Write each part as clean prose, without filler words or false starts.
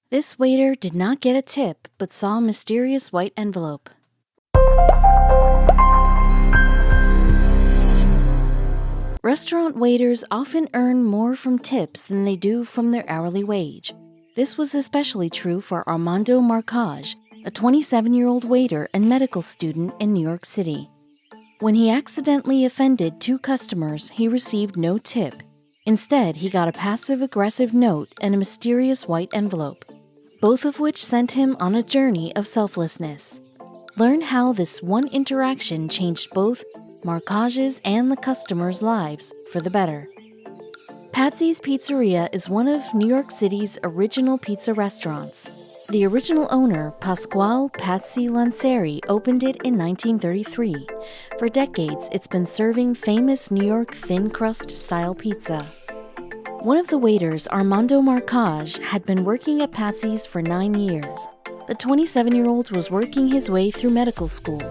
This waiter did not get a tip but saw a mysterious white envelope. Restaurant waiters often earn more from tips than they do from their hourly wage. This was especially true for Armando Marcage, a 27-year-old waiter and medical student in New York City. When he accidentally offended two customers, he received no tip. Instead, he got a passive-aggressive note and a mysterious white envelope, both of which sent him on a journey of selflessness. Learn how this one interaction changed both Marcage's and the customers' lives for the better. Patsy's Pizzeria is one of New York City's original pizza restaurants. The original owner, Pasquale Patsy Lancieri, opened it in 1933. For decades, it's been serving famous New York thin-crust-style pizza. One of the waiters, Armando Marcage, had been working at Patsy's for 9 years. The 27-year-old was working his way through medical school.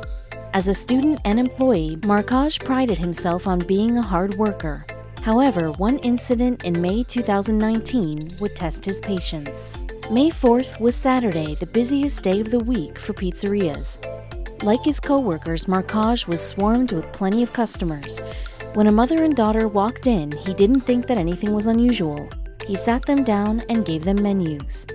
As a student and employee, Marcage prided himself on being a hard worker. However, one incident in May 2019 would test his patience. May 4th was Saturday, the busiest day of the week for pizzerias. Like his co-workers, Marcage was swarmed with plenty of customers. When a mother and daughter walked in, he didn't think that anything was unusual. He sat them down and gave them menus.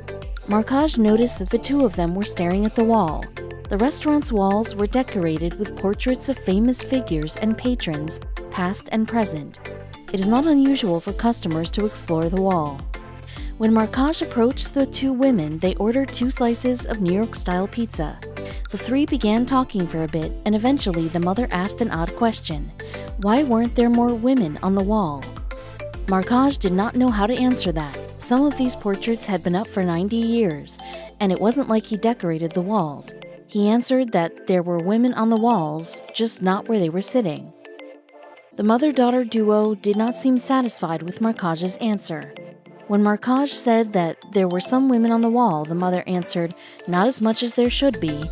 Marcage noticed that the two of them were staring at the wall. The restaurant's walls were decorated with portraits of famous figures and patrons, past and present. It is not unusual for customers to explore the wall. When Marcage approached the two women, they ordered 2 slices of New York-style pizza. The three began talking for a bit, and eventually the mother asked an odd question. Why weren't there more women on the wall? Marcage did not know how to answer that. Some of these portraits had been up for 90 years, and it wasn't like he decorated the walls. He answered that there were women on the walls, just not where they were sitting. The mother-daughter duo did not seem satisfied with Marcage's answer. When Marcage said that there were some women on the wall, the mother answered, "Not as much as there should be."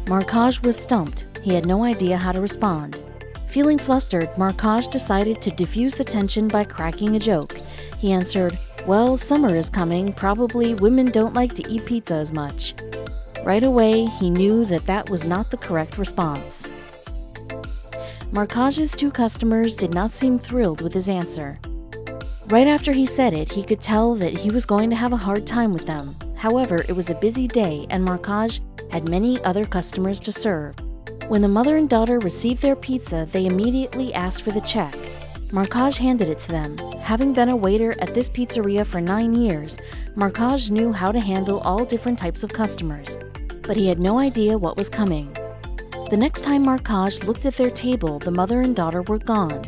Marcage was stumped. He had no idea how to respond. Feeling flustered, Marcage decided to diffuse the tension by cracking a joke. He answered, "Well, summer is coming. Probably women don't like to eat pizza as much." Right away, he knew that that was not the correct response. Marcage's two customers did not seem thrilled with his answer. Right after he said it, he could tell that he was going to have a hard time with them. However, it was a busy day and Marcage had many other customers to serve. When the mother and daughter received their pizza, they immediately asked for the check. Marcage handed it to them. Having been a waiter at this pizzeria for 9 years, Marcage knew how to handle all different types of customers, but he had no idea what was coming. The next time Marcage looked at their table, the mother and daughter were gone.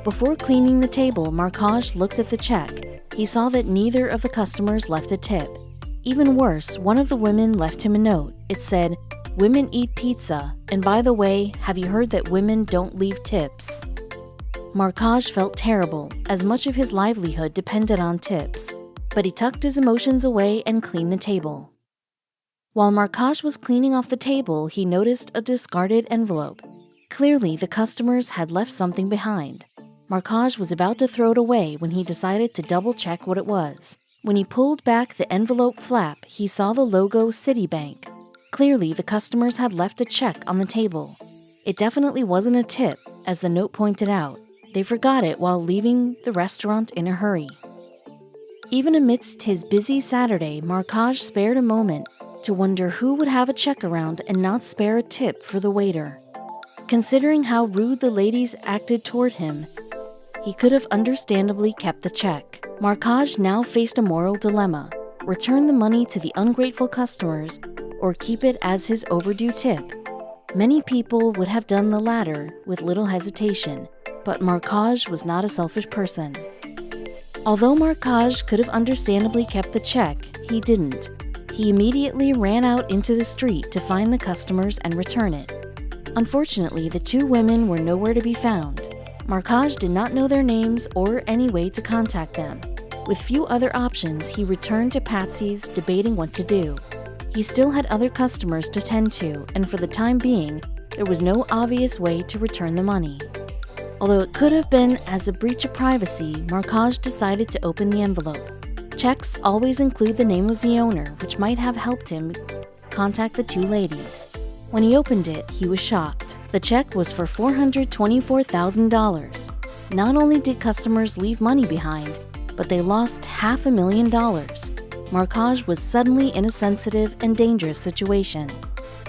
Before cleaning the table, Marcage looked at the check. He saw that neither of the customers left a tip. Even worse, one of the women left him a note. It said, "Women eat pizza, and by the way, have you heard that women don't leave tips?" Marcage felt terrible, as much of his livelihood depended on tips, but he tucked his emotions away and cleaned the table. While Marcage was cleaning off the table, he noticed a discarded envelope. Clearly, the customers had left something behind. Marcage was about to throw it away when he decided to double-check what it was. When he pulled back the envelope flap, he saw the logo Citibank. Clearly, the customers had left a check on the table. It definitely wasn't a tip, as the note pointed out. They forgot it while leaving the restaurant in a hurry. Even amidst his busy Saturday, Marcage spared a moment to wonder who would have a check around and not spare a tip for the waiter. Considering how rude the ladies acted toward him, he could have understandably kept the check. Marcage now faced a moral dilemma: return the money to the ungrateful customers or keep it as his overdue tip. Many people would have done the latter with little hesitation, but Marcage was not a selfish person. Although Marcage could have understandably kept the check, he didn't. He immediately ran out into the street to find the customers and return it. Unfortunately, the two women were nowhere to be found. Marcage did not know their names or any way to contact them. With few other options, he returned to Patsy's, debating what to do. He still had other customers to tend to, and for the time being, there was no obvious way to return the money. Although it could have been as a breach of privacy, Marcage decided to open the envelope. Checks always include the name of the owner, which might have helped him contact the two ladies. When he opened it, he was shocked. The check was for $424,000. Not only did customers leave money behind, but they lost $500,000. Markaj was suddenly in a sensitive and dangerous situation.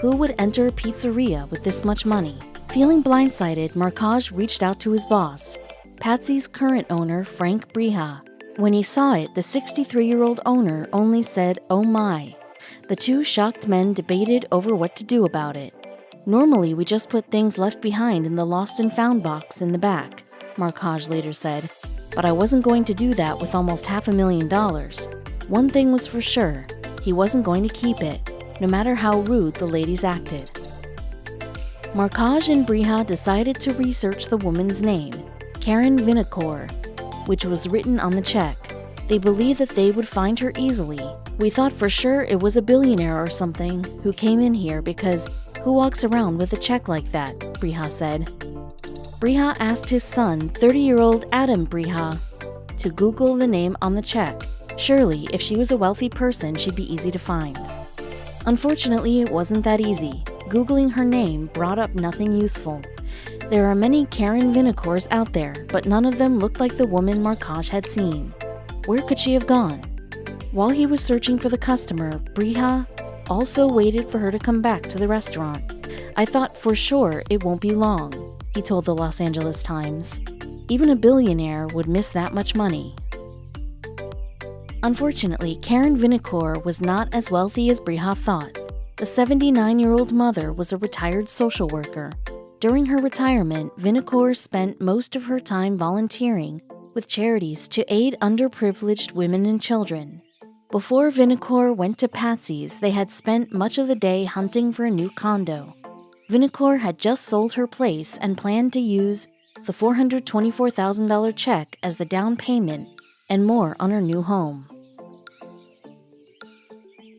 Who would enter a pizzeria with this much money? Feeling blindsided, Markaj reached out to his boss, Patsy's current owner, Frank Brija. When he saw it, the 63-year-old owner only said, "Oh my." The two shocked men debated over what to do about it. "Normally, we just put things left behind in the lost and found box in the back," Markaj later said, "but I wasn't going to do that with almost $500,000. One thing was for sure, he wasn't going to keep it, no matter how rude the ladies acted." Markaj and Brija decided to research the woman's name, Karen Vinokur, which was written on the check. They believed that they would find her easily. "We thought for sure it was a billionaire or something who came in here because who walks around with a check like that?" Brija said. Brija asked his son, 30-year-old Adam Brija, to Google the name on the check. Surely, if she was a wealthy person, she'd be easy to find. Unfortunately, it wasn't that easy. Googling her name brought up nothing useful. There are many Karen Vinokurs out there, but none of them looked like the woman Markaj had seen. Where could she have gone? While he was searching for the customer, Brija also waited for her to come back to the restaurant. "I thought for sure it won't be long," he told the Los Angeles Times. "Even a billionaire would miss that much money." Unfortunately, Karen Vinokur was not as wealthy as Brija thought. The 79-year-old mother was a retired social worker. During her retirement, Vinokur spent most of her time volunteering with charities to aid underprivileged women and children. Before Vinokur went to Patsy's, they had spent much of the day hunting for a new condo. Vinokur had just sold her place and planned to use the $424,000 check as the down payment and more on her new home.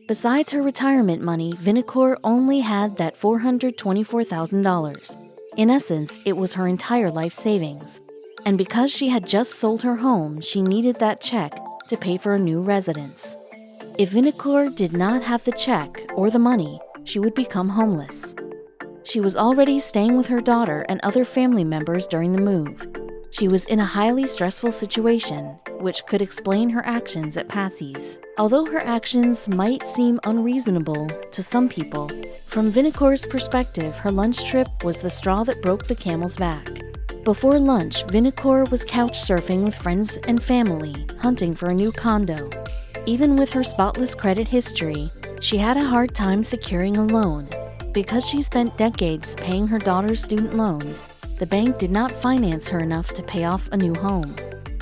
Besides her retirement money, Vinokur only had that $424,000. In essence, it was her entire life savings. And because she had just sold her home, she needed that check to pay for a new residence. If Vinokur did not have the check or the money, she would become homeless. She was already staying with her daughter and other family members during the move. She was in a highly stressful situation, which could explain her actions at Patsy's. Although her actions might seem unreasonable to some people, from Vinokur's perspective, her lunch trip was the straw that broke the camel's back. Before lunch, Vinokur was couch surfing with friends and family, hunting for a new condo. Even with her spotless credit history, she had a hard time securing a loan. Because she spent decades paying her daughter's student loans, the bank did not finance her enough to pay off a new home.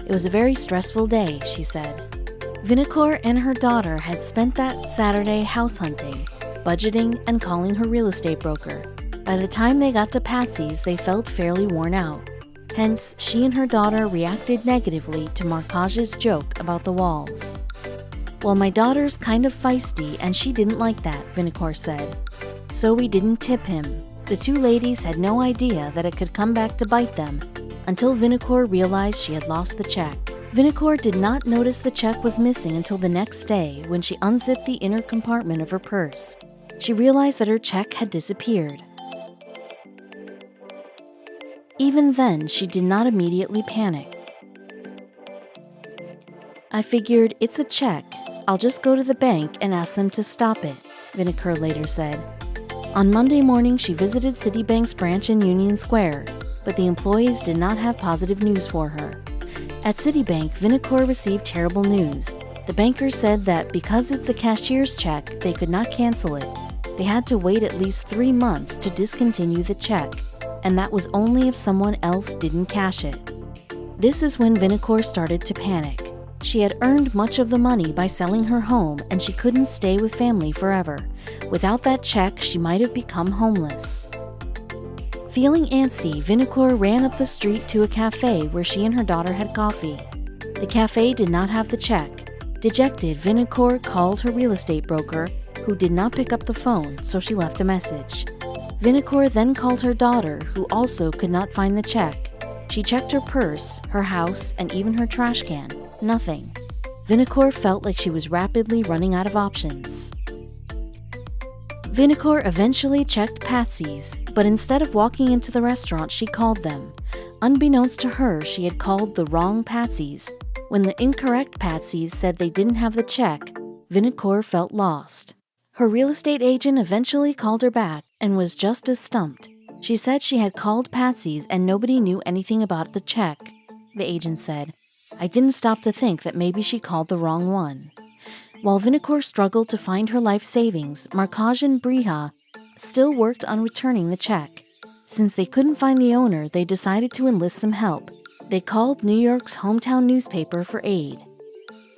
"It was a very stressful day," she said. Vinokur and her daughter had spent that Saturday house hunting, budgeting, and calling her real estate broker. By the time they got to Patsy's, they felt fairly worn out. Hence, she and her daughter reacted negatively to Markaj's joke about the walls. "Well, my daughter's kind of feisty, and she didn't like that," Vinokur said. "So we didn't tip him." The two ladies had no idea that it could come back to bite them until Vinokur realized she had lost the check. Vinokur did not notice the check was missing until the next day when she unzipped the inner compartment of her purse. She realized that her check had disappeared. Even then, she did not immediately panic. "I figured, it's a check. I'll just go to the bank and ask them to stop it," Vinokur later said. On Monday morning, she visited Citibank's branch in Union Square, but the employees did not have positive news for her. At Citibank, Vinokur received terrible news. The banker said that because it's a cashier's check, they could not cancel it. They had to wait at least 3 months to discontinue the check, and that was only if someone else didn't cash it. This is when Vinokur started to panic. She had earned much of the money by selling her home, and she couldn't stay with family forever. Without that check, she might have become homeless. Feeling antsy, Vinokur ran up the street to a cafe where she and her daughter had coffee. The cafe did not have the check. Dejected, Vinokur called her real estate broker, who did not pick up the phone, so she left a message. Vinokur then called her daughter, who also could not find the check. She checked her purse, her house, and even her trash can. Nothing. Vinicor felt like she was rapidly running out of options. Vinicor eventually checked Patsy's, but instead of walking into the restaurant, she called them. Unbeknownst to her, she had called the wrong Patsy's. When the incorrect Patsy's said they didn't have the check, Vinicor felt lost. Her real estate agent eventually called her back and was just as stumped. She said she had called Patsy's and nobody knew anything about the check. The agent said, "I didn't stop to think that maybe she called the wrong one." While Vinicor struggled to find her life savings, Markaj and Briha still worked on returning the check. Since they couldn't find the owner, they decided to enlist some help. They called New York's hometown newspaper for aid.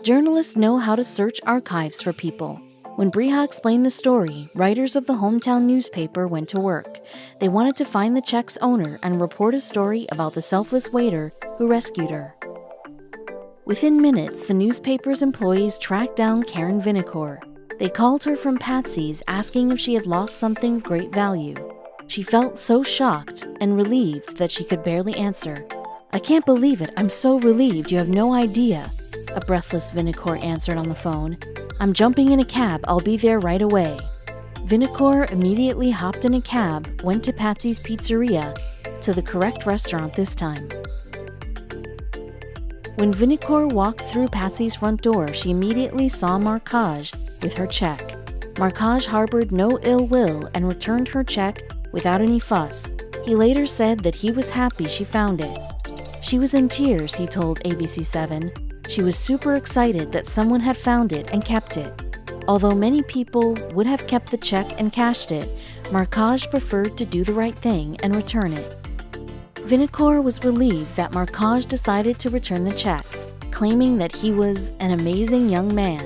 Journalists know how to search archives for people. When Briha explained the story, writers of the hometown newspaper went to work. They wanted to find the check's owner and report a story about the selfless waiter who rescued her. Within minutes, the newspaper's employees tracked down Karen Vinicor. They called her from Patsy's asking if she had lost something of great value. She felt so shocked and relieved that she could barely answer. "I can't believe it. I'm so relieved. You have no idea," a breathless Vinicor answered on the phone. "I'm jumping in a cab. I'll be there right away." Vinicor immediately hopped in a cab, went to Patsy's Pizzeria, to the correct restaurant this time. When Vinicor walked through Patsy's front door, she immediately saw Markaj with her check. Markaj harbored no ill will and returned her check without any fuss. He later said that he was happy she found it. She was in tears, he told ABC7. She was super excited that someone had found it and kept it. Although many people would have kept the check and cashed it, Markaj preferred to do the right thing and return it. Vinicor was relieved that Markaj decided to return the check, claiming that he was an amazing young man.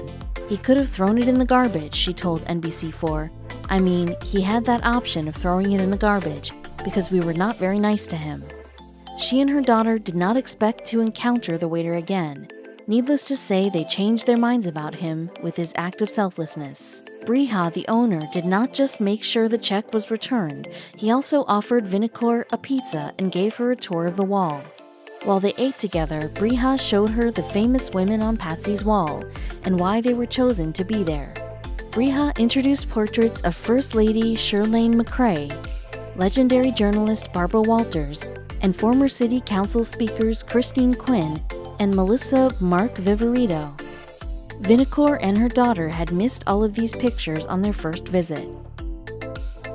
He could have thrown it in the garbage, she told NBC4. "I mean, he had that option of throwing it in the garbage because we were not very nice to him." She and her daughter did not expect to encounter the waiter again. Needless to say, they changed their minds about him with his act of selflessness. Briha, the owner, did not just make sure the check was returned, he also offered Vinicor a pizza and gave her a tour of the wall. While they ate together, Briha showed her the famous women on Patsy's wall and why they were chosen to be there. Briha introduced portraits of First Lady Shirlane McCrae, legendary journalist Barbara Walters, and former City Council speakers Christine Quinn and Melissa Mark Viverito. Vinicor and her daughter had missed all of these pictures on their first visit.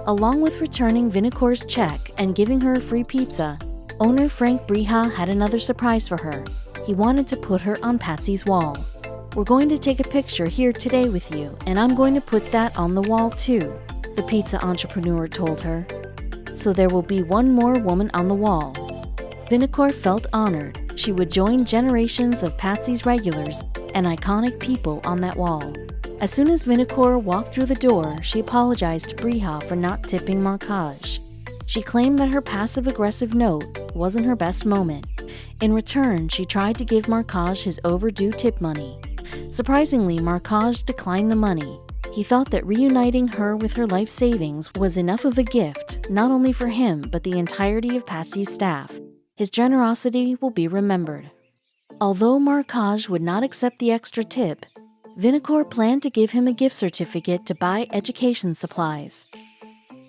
Along with returning Vinicor's check and giving her a free pizza, owner Frank Briha had another surprise for her. He wanted to put her on Patsy's wall. "We're going to take a picture here today with you, and I'm going to put that on the wall too," the pizza entrepreneur told her. "So there will be one more woman on the wall." Vinicor felt honored. She would join generations of Patsy's regulars and iconic people on that wall. As soon as Vinicor walked through the door, she apologized to Briha for not tipping Markaj. She claimed that her passive-aggressive note wasn't her best moment. In return, she tried to give Markaj his overdue tip money. Surprisingly, Markaj declined the money. He thought that reuniting her with her life savings was enough of a gift, not only for him, but the entirety of Patsy's staff. His generosity will be remembered. Although Markaj would not accept the extra tip, Vinicor planned to give him a gift certificate to buy education supplies.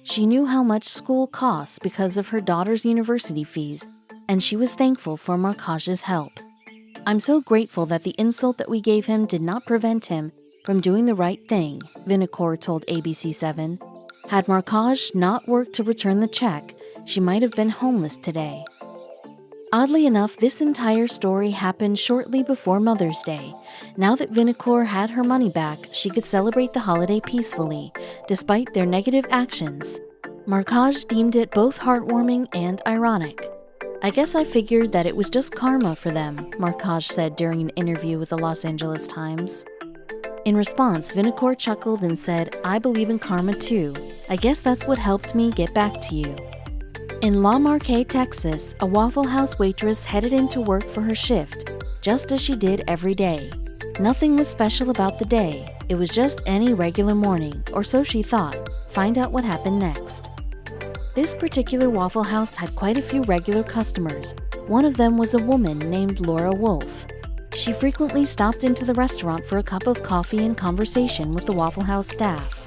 She knew how much school costs because of her daughter's university fees, and she was thankful for Markaj's help. "I'm so grateful that the insult that we gave him did not prevent him from doing the right thing," Vinicor told ABC7. Had Markaj not worked to return the check, she might have been homeless today. Oddly enough, this entire story happened shortly before Mother's Day. Now that Vinicor had her money back, she could celebrate the holiday peacefully, despite their negative actions. Markaj deemed it both heartwarming and ironic. "I guess I figured that it was just karma for them," Markaj said during an interview with the Los Angeles Times. In response, Vinicor chuckled and said, "I believe in karma too. I guess that's what helped me get back to you." In La Marque, Texas, a Waffle House waitress headed into work for her shift, just as she did every day. Nothing was special about the day. It was just any regular morning, or so she thought. Find out what happened next. This particular Waffle House had quite a few regular customers. One of them was a woman named Laura Wolf. She frequently stopped into the restaurant for a cup of coffee and conversation with the Waffle House staff.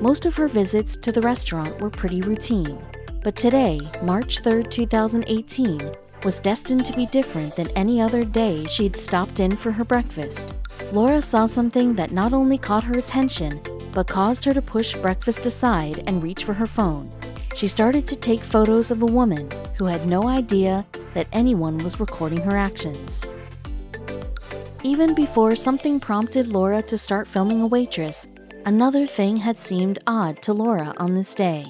Most of her visits to the restaurant were pretty routine, but today, March 3, 2018, was destined to be different than any other day she'd stopped in for her breakfast. Laura saw something that not only caught her attention, but caused her to push breakfast aside and reach for her phone. She started to take photos of a woman who had no idea that anyone was recording her actions. Even before something prompted Laura to start filming a waitress, another thing had seemed odd to Laura on this day.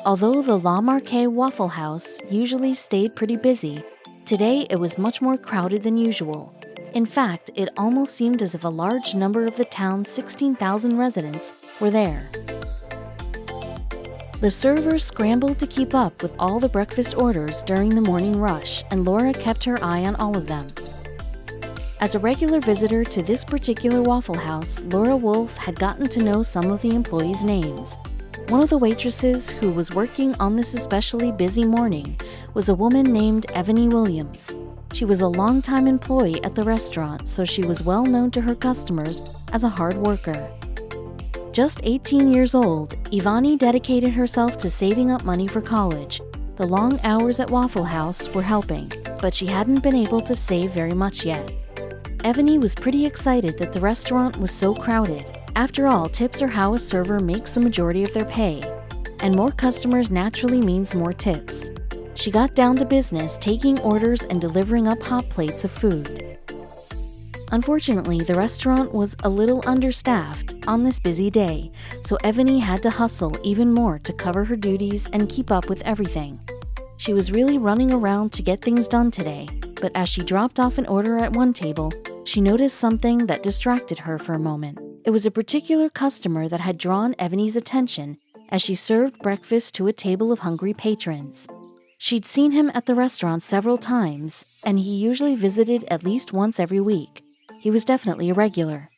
Although the La Marque Waffle House usually stayed pretty busy, today it was much more crowded than usual. In fact, it almost seemed as if a large number of the town's 16,000 residents were there. The servers scrambled to keep up with all the breakfast orders during the morning rush, and Laura kept her eye on all of them. As a regular visitor to this particular Waffle House, Laura Wolf had gotten to know some of the employees' names. One of the waitresses who was working on this especially busy morning was a woman named Ebony Williams. She was a longtime employee at the restaurant, so she was well known to her customers as a hard worker. Just 18 years old, Ebony dedicated herself to saving up money for college. The long hours at Waffle House were helping, but she hadn't been able to save very much yet. Ebony was pretty excited that the restaurant was so crowded. After all, tips are how a server makes the majority of their pay, and more customers naturally means more tips. She got down to business, taking orders and delivering up hot plates of food. Unfortunately, the restaurant was a little understaffed on this busy day, so Ebony had to hustle even more to cover her duties and keep up with everything. She was really running around to get things done today, but as she dropped off an order at one table, she noticed something that distracted her for a moment. It was a particular customer that had drawn Ebony's attention as she served breakfast to a table of hungry patrons. She'd seen him at the restaurant several times, and he usually visited at least once every week. He was definitely a regular.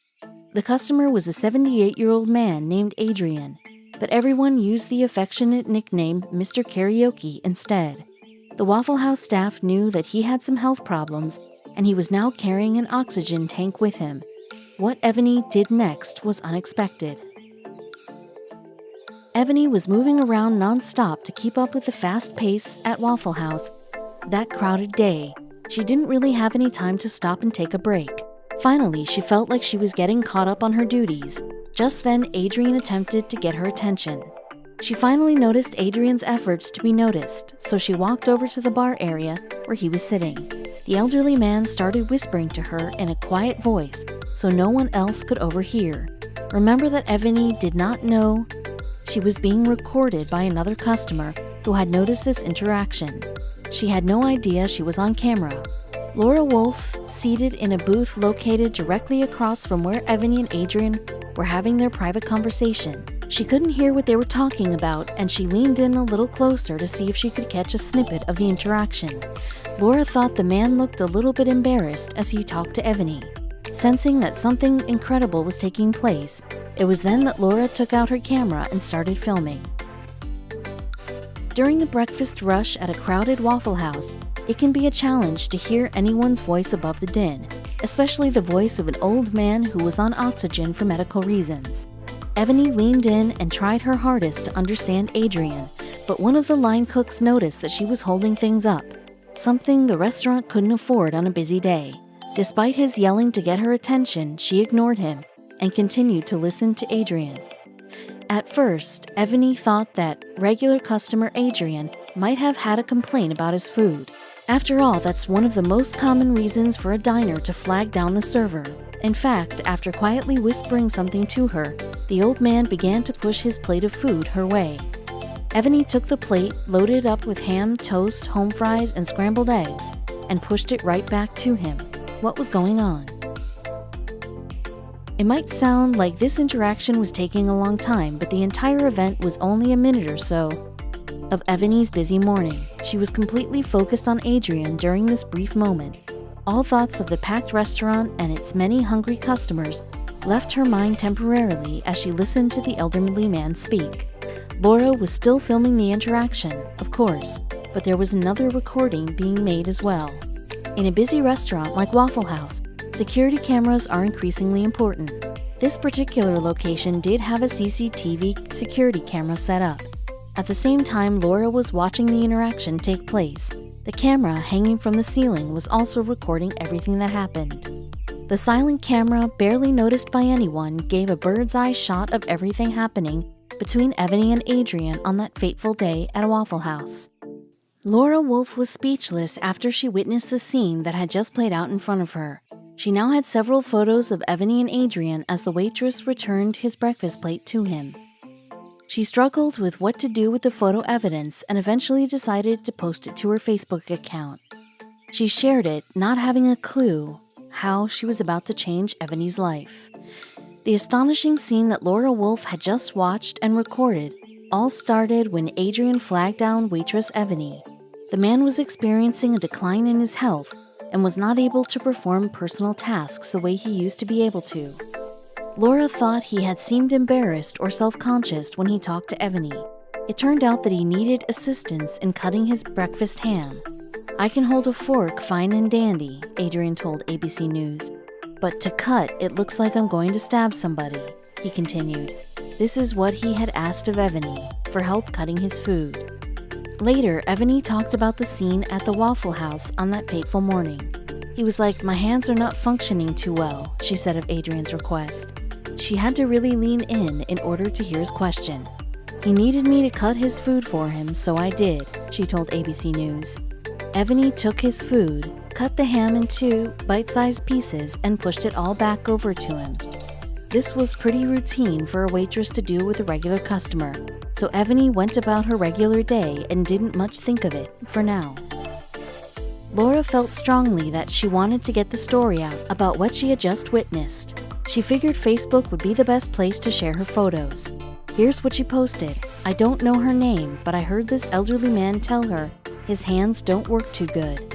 The customer was a 78-year-old man named Adrian, but everyone used the affectionate nickname Mr. Karaoke instead. The Waffle House staff knew that he had some health problems, and he was now carrying an oxygen tank with him. What Ebony did next was unexpected. Ebony was moving around non-stop to keep up with the fast pace at Waffle House. That crowded day, she didn't really have any time to stop and take a break. Finally, she felt like she was getting caught up on her duties. Just then, Adrian attempted to get her attention. She finally noticed Adrian's efforts to be noticed, so she walked over to the bar area where he was sitting. The elderly man started whispering to her in a quiet voice so no one else could overhear. Remember that Ebony did not know she was being recorded by another customer who had noticed this interaction. She had no idea she was on camera. Laura Wolf, seated in a booth located directly across from where Ebony and Adrian were having their private conversation. She couldn't hear what they were talking about, and she leaned in a little closer to see if she could catch a snippet of the interaction. Laura thought the man looked a little bit embarrassed as he talked to Ebony. Sensing that something incredible was taking place, it was then that Laura took out her camera and started filming. During the breakfast rush at a crowded Waffle House, it can be a challenge to hear anyone's voice above the din, especially the voice of an old man who was on oxygen for medical reasons. Ebony leaned in and tried her hardest to understand Adrian, but one of the line cooks noticed that she was holding things up, something the restaurant couldn't afford on a busy day. Despite his yelling to get her attention, she ignored him and continued to listen to Adrian. At first, Ebony thought that regular customer Adrian might have had a complaint about his food. After all, that's one of the most common reasons for a diner to flag down the server. In fact, after quietly whispering something to her, the old man began to push his plate of food her way. Ebony took the plate, loaded it up with ham, toast, home fries, and scrambled eggs, and pushed it right back to him. What was going on? It might sound like this interaction was taking a long time, but the entire event was only a minute or so of Ebony's busy morning. She was completely focused on Adrian during this brief moment. All thoughts of the packed restaurant and its many hungry customers left her mind temporarily as she listened to the elderly man speak. Laura was still filming the interaction, of course, but there was another recording being made as well. In a busy restaurant like Waffle House, security cameras are increasingly important. This particular location did have a CCTV security camera set up. At the same time Laura was watching the interaction take place, the camera hanging from the ceiling was also recording everything that happened. The silent camera, barely noticed by anyone, gave a bird's-eye shot of everything happening between Ebony and Adrian on that fateful day at a Waffle House. Laura Wolf was speechless after she witnessed the scene that had just played out in front of her. She now had several photos of Ebony and Adrian as the waitress returned his breakfast plate to him. She struggled with what to do with the photo evidence and eventually decided to post it to her Facebook account. She shared it, not having a clue how she was about to change Ebony's life. The astonishing scene that Laura Wolf had just watched and recorded all started when Adrian flagged down waitress Ebony. The man was experiencing a decline in his health and was not able to perform personal tasks the way he used to be able to. Laura thought he had seemed embarrassed or self-conscious when he talked to Ebony. It turned out that he needed assistance in cutting his breakfast ham. "I can hold a fork fine and dandy," Adrian told ABC News. "But to cut, it looks like I'm going to stab somebody," he continued. This is what he had asked of Ebony, for help cutting his food. Later, Ebony talked about the scene at the Waffle House on that fateful morning. "He was like, 'My hands are not functioning too well,'" she said of Adrian's request. She had to really lean in order to hear his question. "He needed me to cut his food for him, so I did," she told ABC News. Ebony took his food, cut the ham in 2 bite-sized pieces, and pushed it all back over to him. This was pretty routine for a waitress to do with a regular customer, so Ebony went about her regular day and didn't much think of it, for now. Laura felt strongly that she wanted to get the story out about what she had just witnessed. She figured Facebook would be the best place to share her photos. Here's what she posted. "I don't know her name, but I heard this elderly man tell her his hands don't work too good."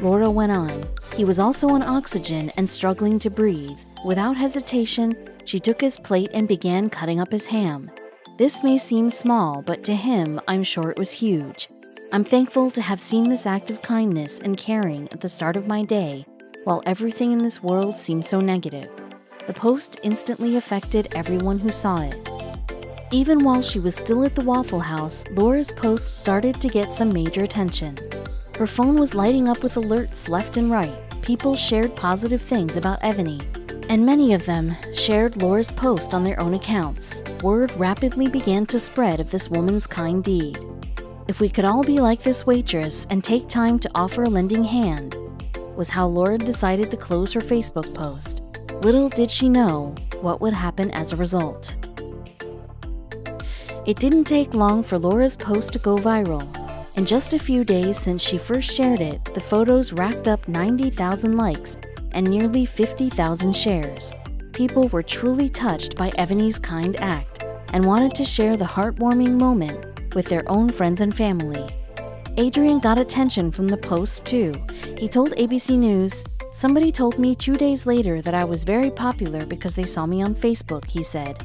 Laura went on. "He was also on oxygen and struggling to breathe. Without hesitation, she took his plate and began cutting up his ham. This may seem small, but to him, I'm sure it was huge. I'm thankful to have seen this act of kindness and caring at the start of my day, while everything in this world seems so negative." The post instantly affected everyone who saw it. Even while she was still at the Waffle House, Laura's post started to get some major attention. Her phone was lighting up with alerts left and right. People shared positive things about Ebony, and many of them shared Laura's post on their own accounts. Word rapidly began to spread of this woman's kind deed. "If we could all be like this waitress and take time to offer a lending hand," was how Laura decided to close her Facebook post. Little did she know what would happen as a result. It didn't take long for Laura's post to go viral. In just a few days since she first shared it, the photos racked up 90,000 likes and nearly 50,000 shares. People were truly touched by Ebony's kind act and wanted to share the heartwarming moment with their own friends and family. Adrian got attention from the post too. He told ABC News, "Somebody told me 2 days later that I was very popular because they saw me on Facebook," he said,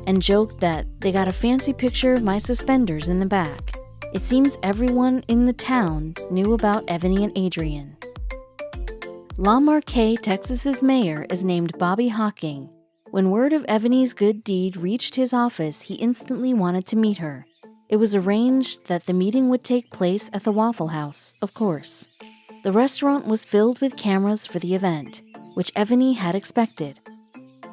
and joked that they got a fancy picture of my suspenders in the back. It seems everyone in the town knew about Ebony and Adrian. La Marque, Texas's mayor, is named Bobby Hocking. When word of Ebony's good deed reached his office, he instantly wanted to meet her. It was arranged that the meeting would take place at the Waffle House, of course. The restaurant was filled with cameras for the event, which Ebony had expected.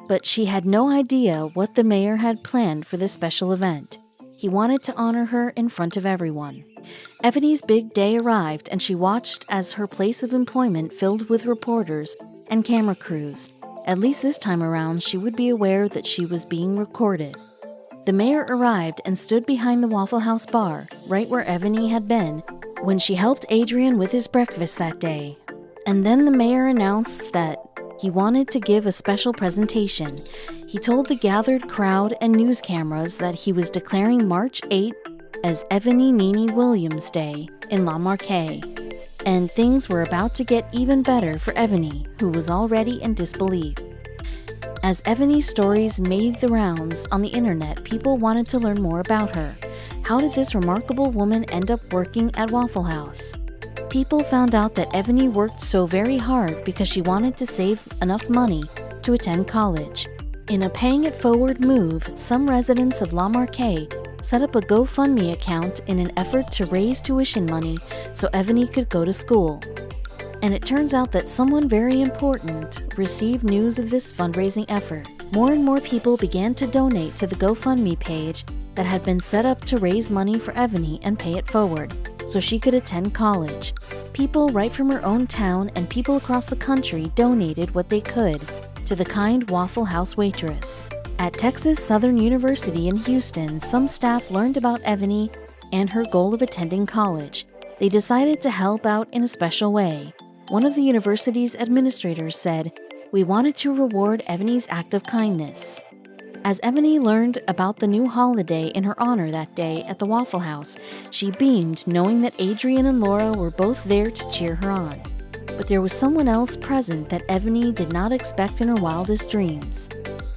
But she had no idea what the mayor had planned for this special event. He wanted to honor her in front of everyone. Ebony's big day arrived, and she watched as her place of employment filled with reporters and camera crews. At least this time around, she would be aware that she was being recorded. The mayor arrived and stood behind the Waffle House bar, right where Ebony had been when she helped Adrian with his breakfast that day. And then the mayor announced that he wanted to give a special presentation. He told the gathered crowd and news cameras that he was declaring March 8 as Ebony Nene Williams Day in La Marque. And things were about to get even better for Ebony, who was already in disbelief. As Ebony's stories made the rounds on the internet, people wanted to learn more about her. How did this remarkable woman end up working at Waffle House? People found out that Ebony worked so very hard because she wanted to save enough money to attend college. In a paying it forward move, some residents of La Marque set up a GoFundMe account in an effort to raise tuition money so Ebony could go to school. And it turns out that someone very important received news of this fundraising effort. More and more people began to donate to the GoFundMe page that had been set up to raise money for Ebony and pay it forward so she could attend college. People right from her own town and people across the country donated what they could to the kind Waffle House waitress. At Texas Southern University in Houston, some staff learned about Ebony and her goal of attending college. They decided to help out in a special way. One of the university's administrators said, "We wanted to reward Ebony's act of kindness." As Ebony learned about the new holiday in her honor that day at the Waffle House, she beamed knowing that Adrian and Laura were both there to cheer her on. But there was someone else present that Ebony did not expect in her wildest dreams.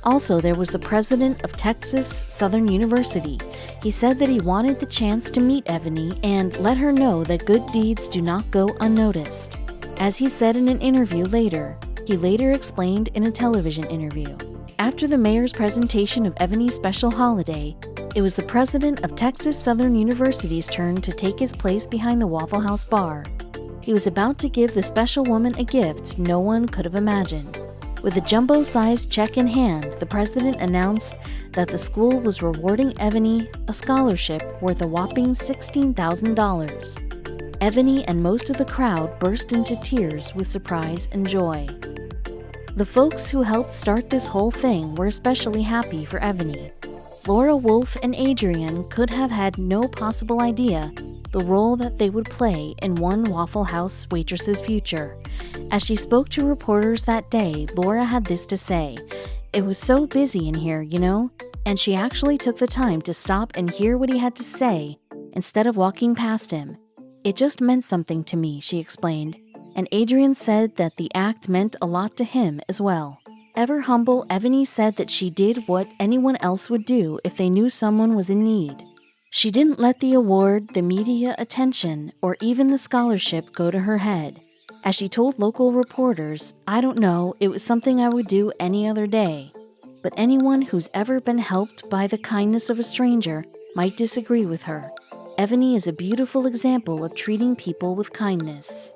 Also, there was the president of Texas Southern University. He said that he wanted the chance to meet Ebony and let her know that good deeds do not go unnoticed. As he said in an interview later, he later explained in a television interview. After the mayor's presentation of Ebony's special holiday, it was the president of Texas Southern University's turn to take his place behind the Waffle House bar. He was about to give the special woman a gift no one could have imagined. With a jumbo-sized check in hand, the president announced that the school was rewarding Ebony a scholarship worth a whopping $16,000. Ebony and most of the crowd burst into tears with surprise and joy. The folks who helped start this whole thing were especially happy for Ebony. Laura Wolf and Adrian could have had no possible idea the role that they would play in one Waffle House waitress's future. As she spoke to reporters that day, Laura had this to say, "It was so busy in here, you know?" And she actually took the time to stop and hear what he had to say instead of walking past him. "It just meant something to me," she explained, and Adrian said that the act meant a lot to him as well. Ever humble, Ebony said that she did what anyone else would do if they knew someone was in need. She didn't let the award, the media attention, or even the scholarship go to her head. As she told local reporters, "I don't know, it was something I would do any other day. But anyone who's ever been helped by the kindness of a stranger might disagree with her. Ebony is a beautiful example of treating people with kindness."